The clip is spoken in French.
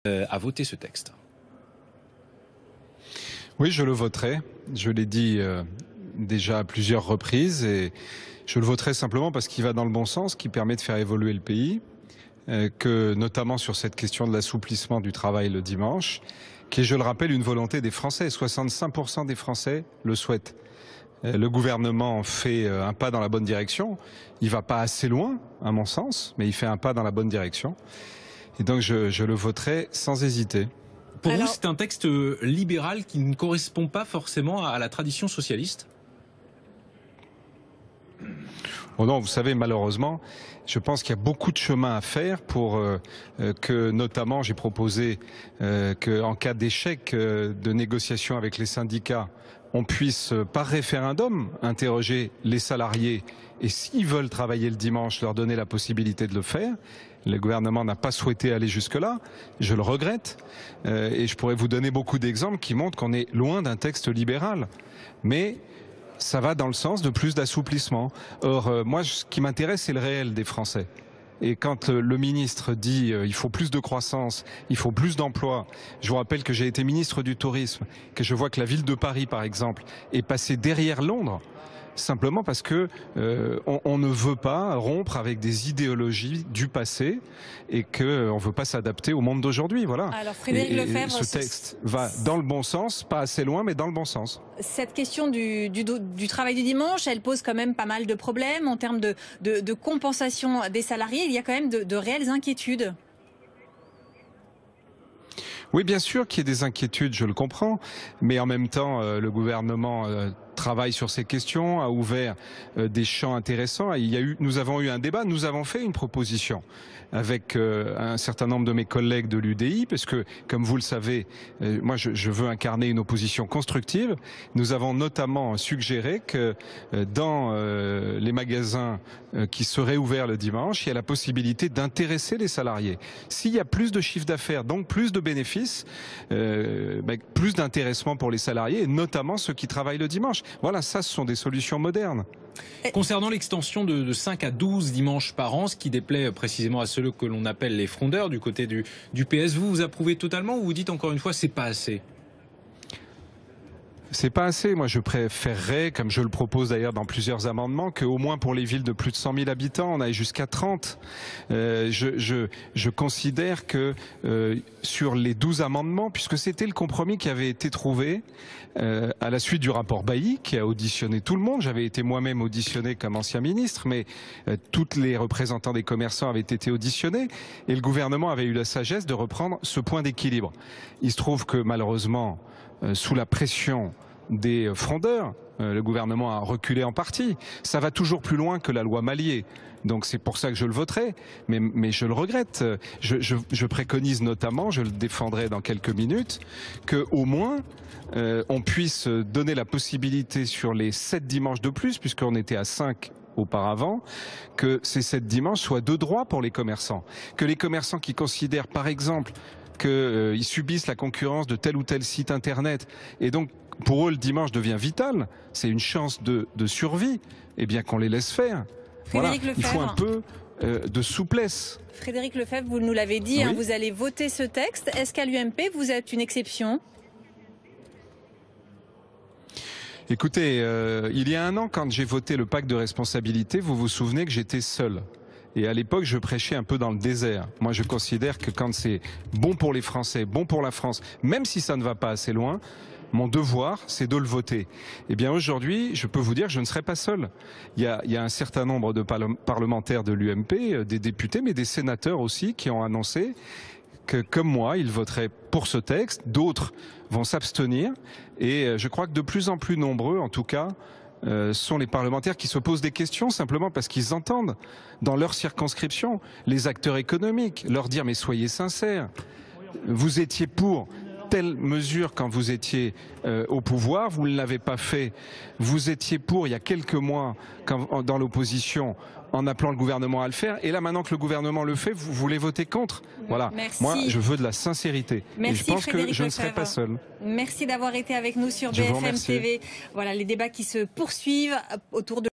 à voter ce texte. Oui, je le voterai. Je l'ai dit déjà à plusieurs reprises et je le voterai simplement parce qu'il va dans le bon sens, qui permet de faire évoluer le pays, que notamment sur cette question de l'assouplissement du travail le dimanche, qui est, je le rappelle, une volonté des Français. 65% des Français le souhaitent. Le gouvernement fait un pas dans la bonne direction. Il va pas assez loin, à mon sens, mais il fait un pas dans la bonne direction. Et donc je le voterai sans hésiter. Pour vous, c'est un texte libéral qui ne correspond pas forcément à la tradition socialiste ? Oh non, vous savez, malheureusement, je pense qu'il y a beaucoup de chemin à faire pour que, notamment, j'ai proposé qu'en cas d'échec de négociation avec les syndicats, on puisse, par référendum, interroger les salariés et s'ils veulent travailler le dimanche, leur donner la possibilité de le faire. Le gouvernement n'a pas souhaité aller jusque-là, je le regrette, et je pourrais vous donner beaucoup d'exemples qui montrent qu'on est loin d'un texte libéral. Mais ça va dans le sens de plus d'assouplissement. Or, moi, ce qui m'intéresse, c'est le réel des Français. Et quand le ministre dit il faut plus de croissance, il faut plus d'emplois, je vous rappelle que j'ai été ministre du Tourisme, que je vois que la ville de Paris, par exemple, est passée derrière Londres, simplement parce que on ne veut pas rompre avec des idéologies du passé et qu'on ne veut pas s'adapter au monde d'aujourd'hui. Voilà. Alors Frédéric Lefebvre, ce texte va dans le bon sens, pas assez loin, mais dans le bon sens. Cette question du travail du dimanche, elle pose quand même pas mal de problèmes en termes de compensation des salariés. Il y a quand même de réelles inquiétudes. Oui, bien sûr qu'il y ait des inquiétudes, je le comprends, mais en même temps, le gouvernement travaille sur ces questions, a ouvert des champs intéressants. Nous avons eu un débat, nous avons fait une proposition avec un certain nombre de mes collègues de l'UDI, parce que, comme vous le savez, moi je veux incarner une opposition constructive. Nous avons notamment suggéré que dans les magasins qui seraient ouverts le dimanche, il y a la possibilité d'intéresser les salariés. S'il y a plus de chiffre d'affaires, donc plus de bénéfices, plus d'intéressement pour les salariés, et notamment ceux qui travaillent le dimanche. Voilà, ça, ce sont des solutions modernes. Concernant l'extension de 5 à 12 dimanches par an, ce qui déplaît précisément à ceux que l'on appelle les frondeurs du côté du PS, vous approuvez totalement ou vous dites encore une fois c'est pas assez ? C'est pas assez. Moi, je préférerais, comme je le propose d'ailleurs dans plusieurs amendements, qu'au moins pour les villes de plus de 100 000 habitants, on aille jusqu'à 30. Je considère que sur les 12 amendements, puisque c'était le compromis qui avait été trouvé à la suite du rapport Bailly, qui a auditionné tout le monde. J'avais été moi-même auditionné comme ancien ministre, mais tous les représentants des commerçants avaient été auditionnés, et le gouvernement avait eu la sagesse de reprendre ce point d'équilibre. Il se trouve que malheureusement, sous la pression des frondeurs, le gouvernement a reculé en partie. Ça va toujours plus loin que la loi Mallier. Donc c'est pour ça que je le voterai, mais je le regrette. Je préconise notamment, je le défendrai dans quelques minutes, qu'au moins on puisse donner la possibilité sur les 7 dimanches de plus, puisqu'on était à 5 auparavant, que ces 7 dimanches soient de droit pour les commerçants. Que les commerçants qui considèrent par exemple qu'ils subissent la concurrence de tel ou tel site internet et donc pour eux le dimanche devient vital, c'est une chance de survie, eh bien qu'on les laisse faire. Voilà. Il faut un peu de souplesse. Frédéric Lefebvre, vous nous l'avez dit, oui. Vous allez voter ce texte. Est-ce qu'à l'UMP vous êtes une exception ? Écoutez, il y a un an, quand j'ai voté le pacte de responsabilité, vous vous souvenez que j'étais seul. Et à l'époque, je prêchais un peu dans le désert. Moi, je considère que quand c'est bon pour les Français, bon pour la France, même si ça ne va pas assez loin, mon devoir, c'est de le voter. Eh bien, aujourd'hui, je peux vous dire que je ne serai pas seul. Il y a un certain nombre de parlementaires de l'UMP, des députés, mais des sénateurs aussi, qui ont annoncé que, comme moi, ils voteraient pour ce texte. D'autres vont s'abstenir. Et je crois que de plus en plus nombreux, en tout cas, sont les parlementaires qui se posent des questions simplement parce qu'ils entendent dans leur circonscription les acteurs économiques leur dire mais soyez sincères, vous étiez pour telle mesure quand vous étiez au pouvoir, vous ne l'avez pas fait, vous étiez pour il y a quelques mois dans l'opposition en appelant le gouvernement à le faire, et là maintenant que le gouvernement le fait, vous voulez voter contre. Voilà. Merci. Moi je veux de la sincérité. Merci, et je pense Frédéric que je ne Lefebvre. serai pas seul. Merci d'avoir été avec nous sur BFM TV. Voilà les débats qui se poursuivent autour de